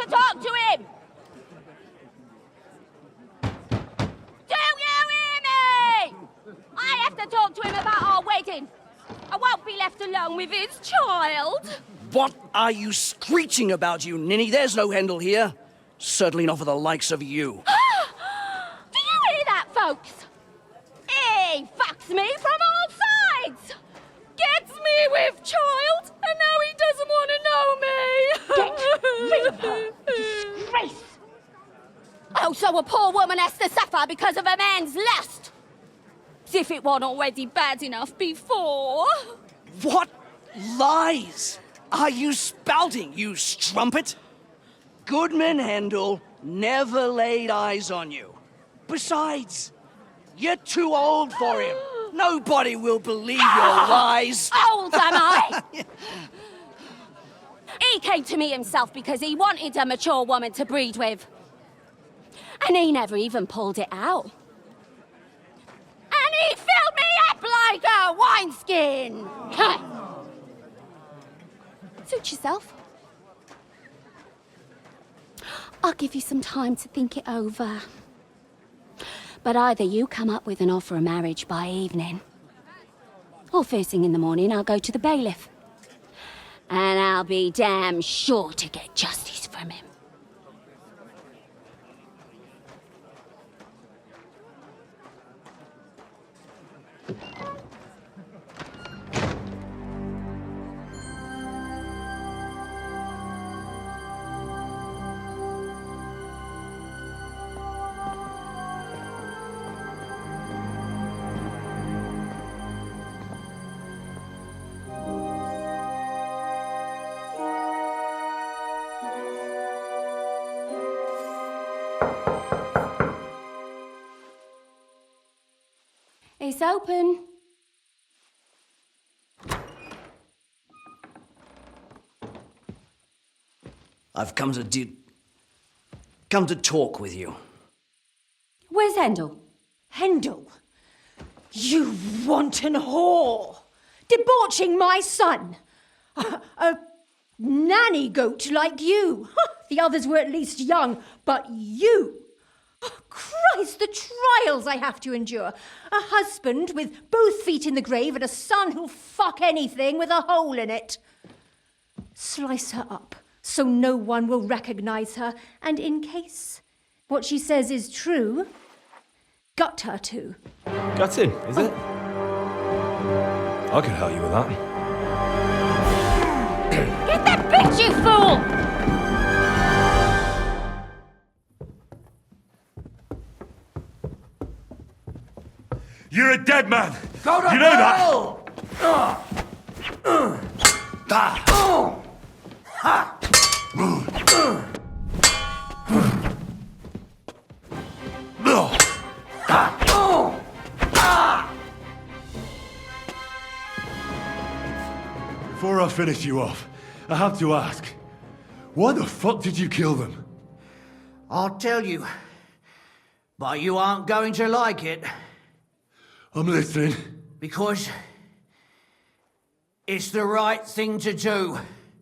to talk to him! Do you hear me? I have to talk to him about our wedding. I won't be left alone with his child. What are you screeching about, you ninny? There's no Hendel here. Certainly not for the likes of you. Do you hear that, folks? He fucks me from all sides. Gets me with child, and now he doesn't want to know me. Get rid of her. Disgrace. Oh, so a poor woman has to suffer because of a man's lust. As if it wasn't already bad enough before. What lies are you spouting, you strumpet? Goodman Hendel never laid eyes on you. Besides, you're too old for him. Nobody will believe your lies. Old am I? He came to me himself because he wanted a mature woman to breed with. And he never even pulled it out. And he filled me up like a wineskin. Suit yourself. I'll give you some time to think it over. But either you come up with an offer of marriage by evening, or first thing in the morning I'll go to the bailiff. And I'll be damn sure to get justice from him. It's open. I've come to talk with you. Where's Hendel? Hendel, you wanton whore! Debauching my son! A nanny goat like you! The others were at least young, but you! Oh, Christ, the trials I have to endure! A husband with both feet in the grave and a son who'll fuck anything with a hole in it. Slice her up so no one will recognize her, and in case what she says is true, gut her too. Gutting, is it? I can help you with that. Get that bitch, you fool! You're a dead man! Go to you know hell! Before I finish you off, I have to ask, why the fuck did you kill them? I'll tell you, but you aren't going to like it. I'm listening. Because it's the right thing to do.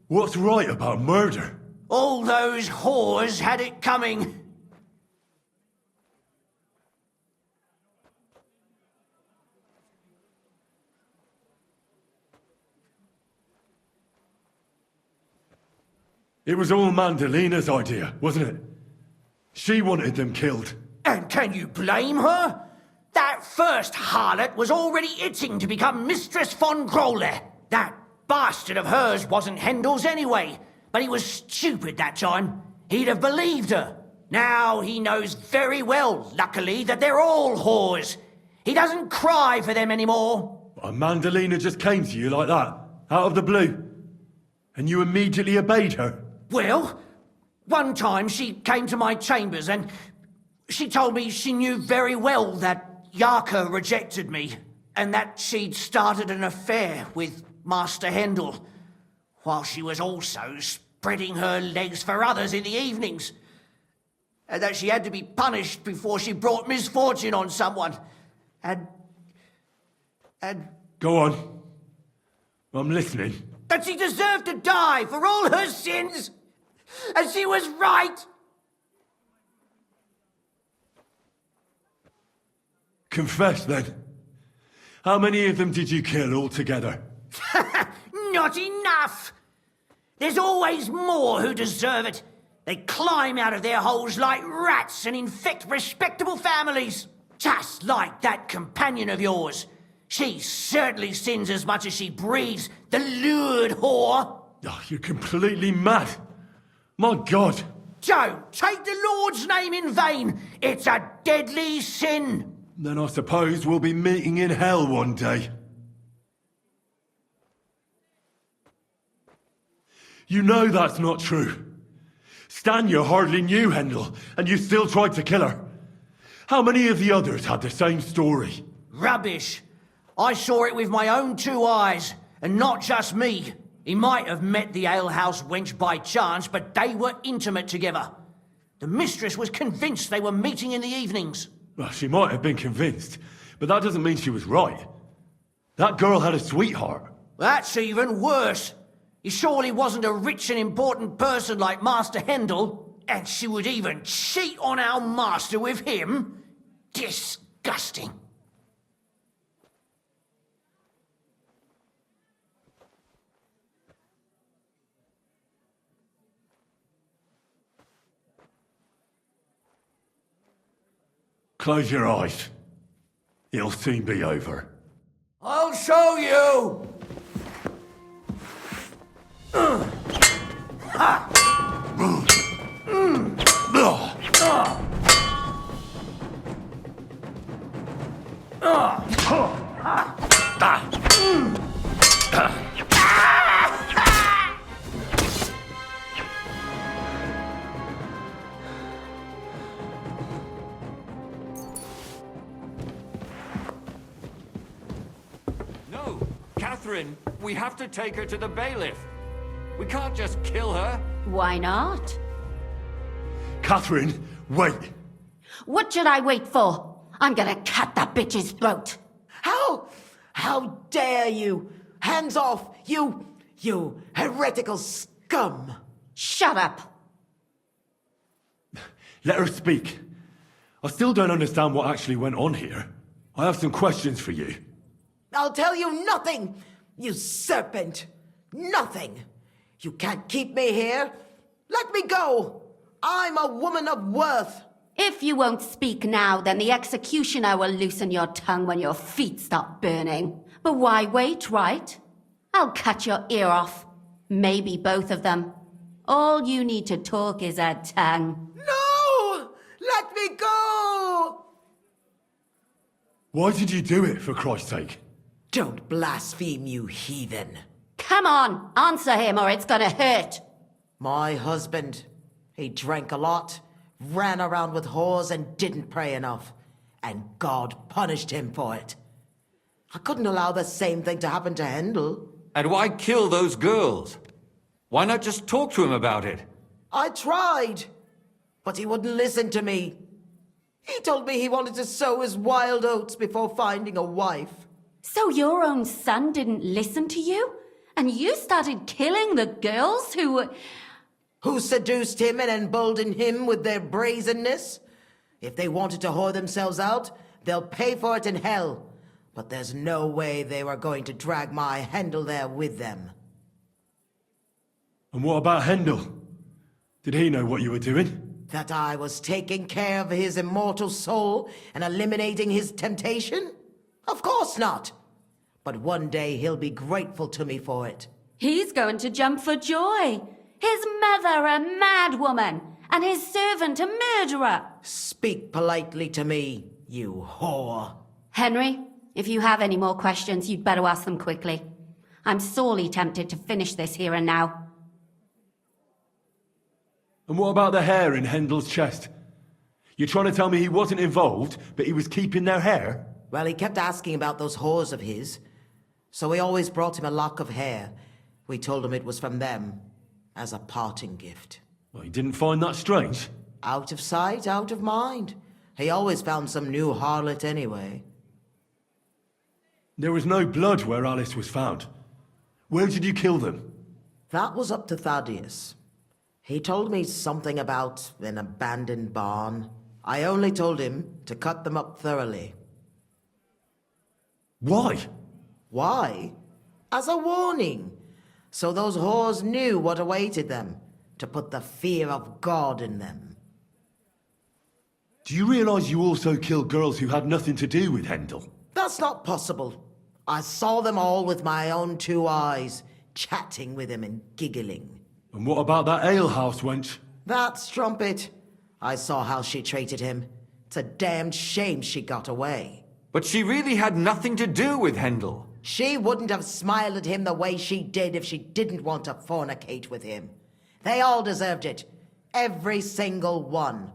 What's right about murder? All those whores had it coming. It was all Mandelina's idea, wasn't it? She wanted them killed. And can you blame her? That first harlot was already itching to become Mistress von Grolle. That bastard of hers wasn't Hendel's anyway, but he was stupid that time. He'd have believed her. Now he knows very well, luckily, that they're all whores. He doesn't cry for them anymore. And Mandelina just came to you like that, out of the blue. And you immediately obeyed her. Well, one time she came to my chambers and she told me she knew very well that Yarka rejected me, and that she'd started an affair with Master Hendel, while she was also spreading her legs for others in the evenings, and that she had to be punished before she brought misfortune on someone, and... Go on. I'm listening. That she deserved to die for all her sins. And she was right! Confess, then. How many of them did you kill altogether? Not enough! There's always more who deserve it. They climb out of their holes like rats and infect respectable families. Just like that companion of yours. She certainly sins as much as she breathes, the lured whore. Oh, you're completely mad. My God. Don't take the Lord's name in vain. It's a deadly sin. Then I suppose we'll be meeting in hell one day. You know that's not true. Stan, you hardly knew Hendel, and you still tried to kill her. How many of the others had the same story? Rubbish. I saw it with my own 2 eyes, and not just me. He might have met the alehouse wench by chance, but they were intimate together. The mistress was convinced they were meeting in the evenings. Well, she might have been convinced, but that doesn't mean she was right. That girl had a sweetheart. That's even worse. He surely wasn't a rich and important person like Master Hendel, and she would even cheat on our master with him? Disgusting. Close your eyes. It'll soon be over. I'll show you! No, Catherine, we have to take her to the bailiff. We can't just kill her. Why not? Catherine, wait. What should I wait for? I'm gonna cut that bitch's throat. How dare you? Hands off, you heretical scum! Shut up. Let her speak. I still don't understand what actually went on here. I have some questions for you. I'll tell you nothing, you serpent! Nothing! You can't keep me here! Let me go! I'm a woman of worth! If you won't speak now, then the executioner will loosen your tongue when your feet stop burning. But why wait, right? I'll cut your ear off. Maybe both of them. All you need to talk is a tongue. No! Let me go! Why did you do it, for Christ's sake? Don't blaspheme, you heathen. Come on, answer him or it's gonna hurt. My husband, he drank a lot, ran around with whores and didn't pray enough. And God punished him for it. I couldn't allow the same thing to happen to Hendel. And why kill those girls? Why not just talk to him about it? I tried, but he wouldn't listen to me. He told me he wanted to sow his wild oats before finding a wife. So your own son didn't listen to you? And you started killing the girls who seduced him and emboldened him with their brazenness? If they wanted to whore themselves out, they'll pay for it in hell. But there's no way they were going to drag my Hendel there with them. And what about Hendel? Did he know what you were doing? That I was taking care of his immortal soul and eliminating his temptation? Of course not. But one day he'll be grateful to me for it. he's going to jump for joy. His mother a mad woman, and his servant a murderer. Speak politely to me, you whore. Henry, if you have any more questions, you'd better ask them quickly. I'm sorely tempted to finish this here and now. And what about the hair in Hendel's chest? You're trying to tell me he wasn't involved, but he was keeping their hair? Well, he kept asking about those whores of his. So we always brought him a lock of hair. We told him it was from them, as a parting gift. Well, he didn't find that strange. Out of sight, out of mind. He always found some new harlot anyway. There was no blood where Alice was found. Where did you kill them? That was up to Thaddeus. He told me something about an abandoned barn. I only told him to cut them up thoroughly. Why? Why? As a warning, so those whores knew what awaited them, to put the fear of God in them. Do you realize you also killed girls who had nothing to do with Hendel? That's not possible. I saw them all with my own 2 eyes, chatting with him and giggling. And what about that alehouse wench? That strumpet. I saw how she treated him. It's a damned shame she got away. But she really had nothing to do with Hendel. She wouldn't have smiled at him the way she did if she didn't want to fornicate with him. They all deserved it. Every single one.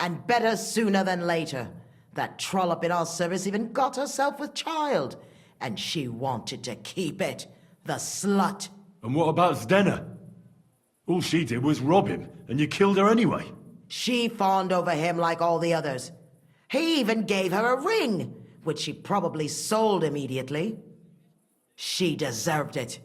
And better sooner than later. That trollop in our service even got herself with child. And she wanted to keep it. The slut. And what about Zdenna? All she did was rob him, and you killed her anyway. She fawned over him like all the others. He even gave her a ring, which she probably sold immediately. She deserved it.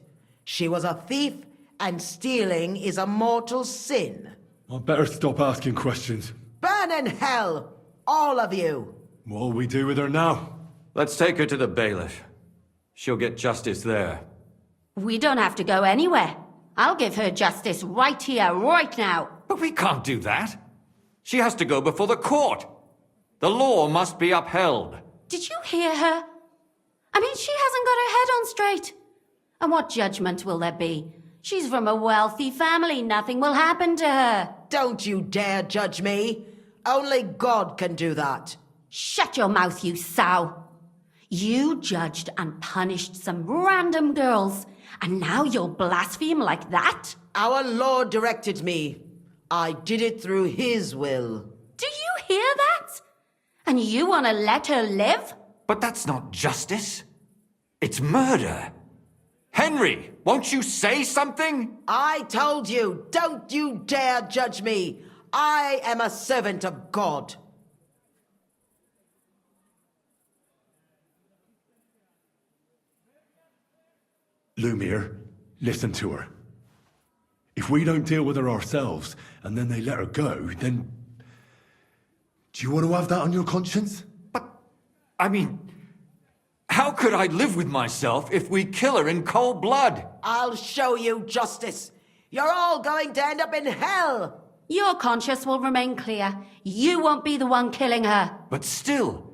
She was a thief, and stealing is a mortal sin. I'd better stop asking questions. Burn in hell, all of you. What'll we do with her now? Let's take her to the bailiff. She'll get justice there. We don't have to go anywhere. I'll give her justice right here, right now. But we can't do that. She has to go before the court. The law must be upheld. Did you hear her? I mean, she hasn't got her head on straight. And what judgment will there be? She's from a wealthy family. Nothing will happen to her. Don't you dare judge me. Only God can do that. Shut your mouth, you sow. You judged and punished some random girls, and now you'll blaspheme like that? Our Lord directed me. I did it through His will. Do you hear that? And you want to let her live? But that's not justice. It's murder. Henry, won't you say something? I told you, don't you dare judge me. I am a servant of God. Lumir, listen to her. If we don't deal with her ourselves, and then they let her go, then... Do you want to have that on your conscience? But, I mean, how could I live with myself if we kill her in cold blood? I'll show you justice. You're all going to end up in hell. Your conscience will remain clear. You won't be the one killing her. But still,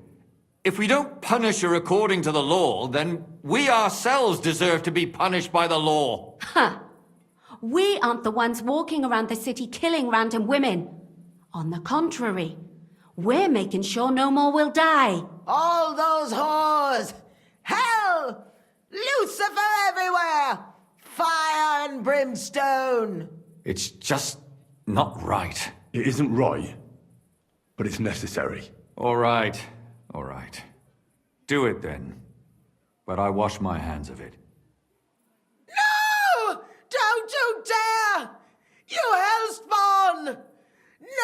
if we don't punish her according to the law, then we ourselves deserve to be punished by the law. Huh. We aren't the ones walking around the city killing random women. On the contrary, we're making sure no more will die. All those whores. Hell. Lucifer everywhere. Fire and brimstone. It's just not right. It isn't right, but it's necessary. All right, all right. Do it then. But I wash my hands of it. No! Don't you dare! You hellspawn! No!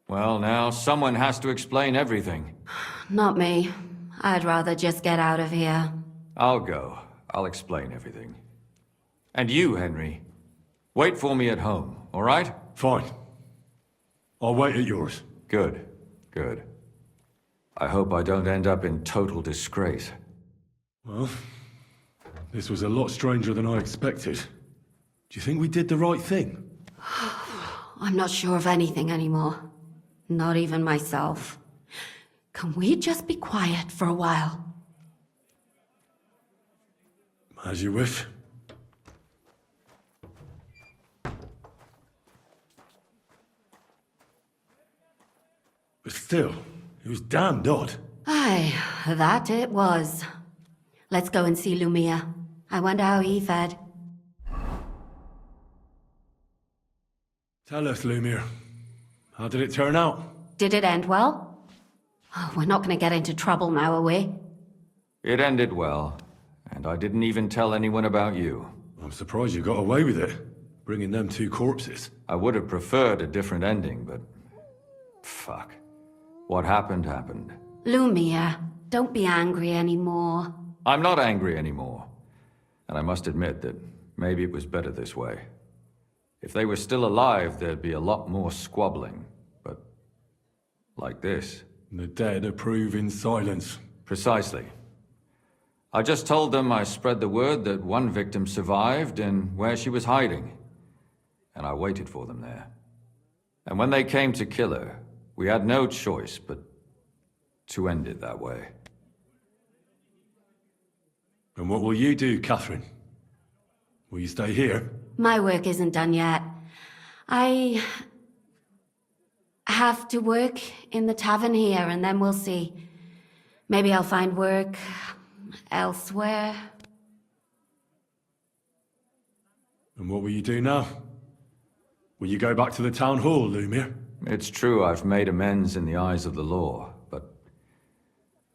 Well, now, someone has to explain everything. Not me. I'd rather just get out of here. I'll go. I'll explain everything. And you, Henry, wait for me at home, all right? Fine. I'll wait at yours. Good, good. I hope I don't end up in total disgrace. Well, this was a lot stranger than I expected. Do you think we did the right thing? I'm not sure of anything anymore. Not even myself. Can we just be quiet for a while? As you wish. But still, it was damned odd. Aye, that it was. Let's go and see Lumir. I wonder how he fared. Tell us, Lumir. How did it turn out? Did it end well? Oh, we're not going to get into trouble now, are we? It ended well, and I didn't even tell anyone about you. I'm surprised you got away with it. bringing them two corpses. I would have preferred a different ending, but... fuck. What happened, happened. Lumir, don't be angry anymore. I'm not angry anymore. And I must admit that maybe it was better this way. If they were still alive, there'd be a lot more squabbling. But... like this. The dead approve in silence. Precisely. I just told them I spread the word that one victim survived and where she was hiding. And I waited for them there. And when they came to kill her, we had no choice but to end it that way. And what will you do, Catherine? Will you stay here? My work isn't done yet. I have to work in the tavern here, and then we'll see. Maybe I'll find work elsewhere. And what will you do now? Will you go back to the town hall, Lumir? It's true I've made amends in the eyes of the law, but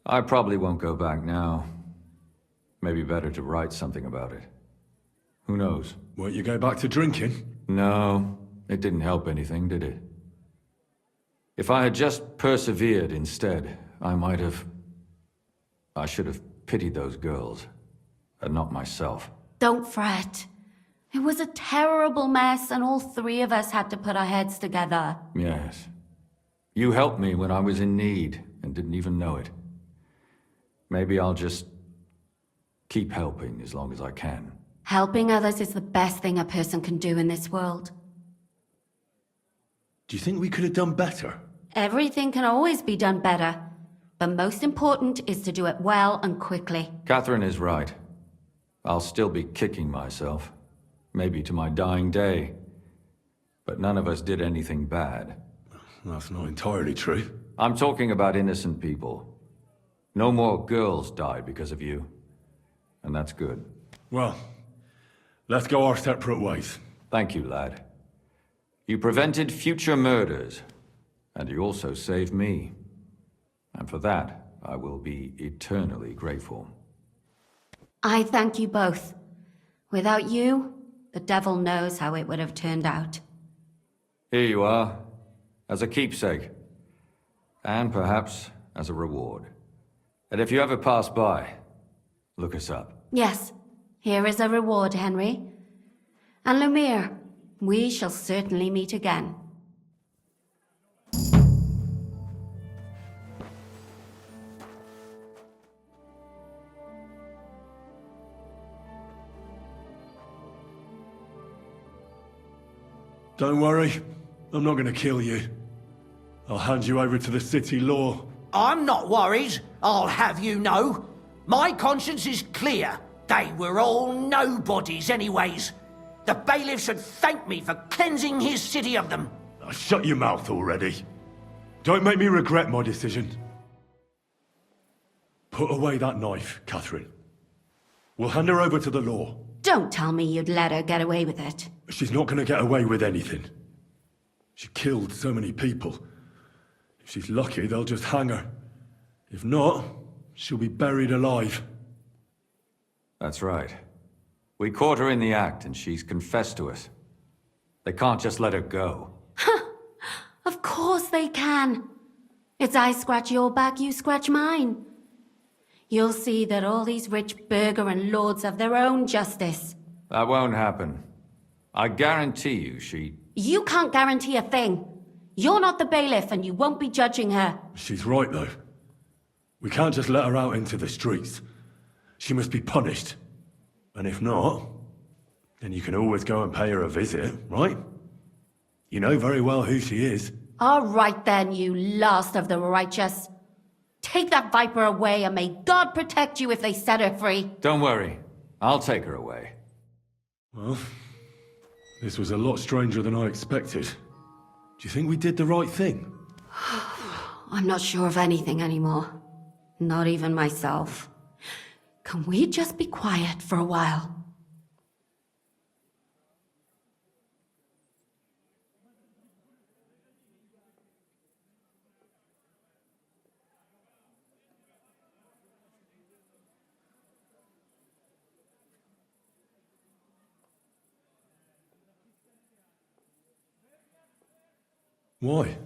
I probably won't go back now. Maybe better to write something about it. Who knows? Won't you go back to drinking? No, it didn't help anything, did it? If I had just persevered instead, I should have pitied those girls, and not myself. Don't fret. It was a terrible mess, and all three of us had to put our heads together. Yes. You helped me when I was in need, and didn't even know it. Maybe I'll just keep helping as long as I can. Helping others is the best thing a person can do in this world. Do you think we could have done better? Everything can always be done better, but most important is to do it well and quickly. Katherine is right. I'll still be kicking myself. Maybe to my dying day. But none of us did anything bad. That's not entirely true. I'm talking about innocent people. No more girls died because of you. And that's good. Well, let's go our separate ways. Thank you, lad. You prevented future murders. And you also saved me. And for that, I will be eternally grateful. I thank you both. Without you, the devil knows how it would have turned out. Here you are, as a keepsake. And perhaps as a reward. And if you ever pass by, look us up. Yes, here is a reward, Henry. And Lumir, we shall certainly meet again. Don't worry, I'm not gonna kill you. I'll hand you over to the city law. I'm not worried, I'll have you know. My conscience is clear. They were all nobodies anyways. The bailiff should thank me for cleansing his city of them. Oh, shut your mouth already. Don't make me regret my decision. Put away that knife, Catherine. We'll hand her over to the law. Don't tell me you'd let her get away with it. She's not gonna get away with anything. She killed so many people. If she's lucky, they'll just hang her. If not, she'll be buried alive. That's right. We caught her in the act, and she's confessed to us. They can't just let her go. Of course they can. It's I scratch your back, you scratch mine. You'll see that all these rich burgher and lords have their own justice. That won't happen. I guarantee you she... You can't guarantee a thing. You're not the bailiff, and you won't be judging her. She's right, though. We can't just let her out into the streets. She must be punished. And if not, then you can always go and pay her a visit, right? You know very well who she is. All right then, you last of the righteous. Take that viper away, and may God protect you if they set her free. Don't worry. I'll take her away. Well, this was a lot stranger than I expected. Do you think we did the right thing? I'm not sure of anything anymore. Not even myself. Can we just be quiet for a while? Why?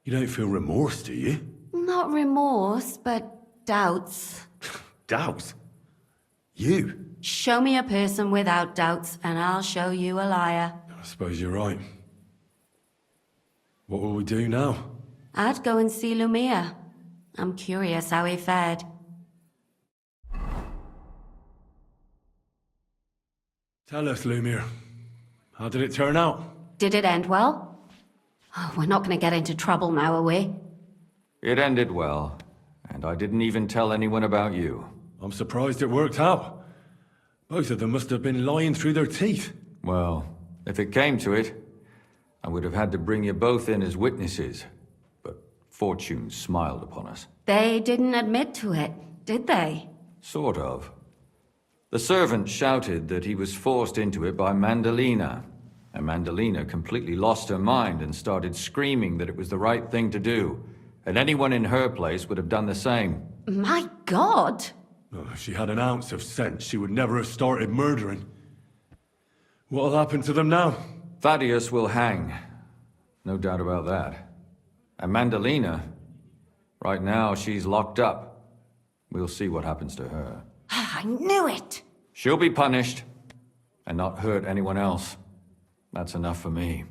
You don't feel remorse, do you? Not remorse, but doubts. Doubts? You? Show me a person without doubts, and I'll show you a liar. I suppose you're right. What will we do now? I'd go and see Lumir. I'm curious how he fared. Tell us, Lumir. How did it turn out? Did it end well? Oh, we're not going to get into trouble now, are we? It ended well, and I didn't even tell anyone about you. I'm surprised it worked out. Both of them must have been lying through their teeth. Well, if it came to it, I would have had to bring you both in as witnesses. But fortune smiled upon us. They didn't admit to it, did they? Sort of. The servant shouted that he was forced into it by Mandelina, and Mandelina completely lost her mind and started screaming that it was the right thing to do, and anyone in her place would have done the same. My God! Oh, if she had an ounce of sense, she would never have started murdering. What'll happen to them now? Thaddeus will hang. No doubt about that. And Mandelina, right now she's locked up. We'll see what happens to her. I knew it! She'll be punished, and not hurt anyone else. That's enough for me.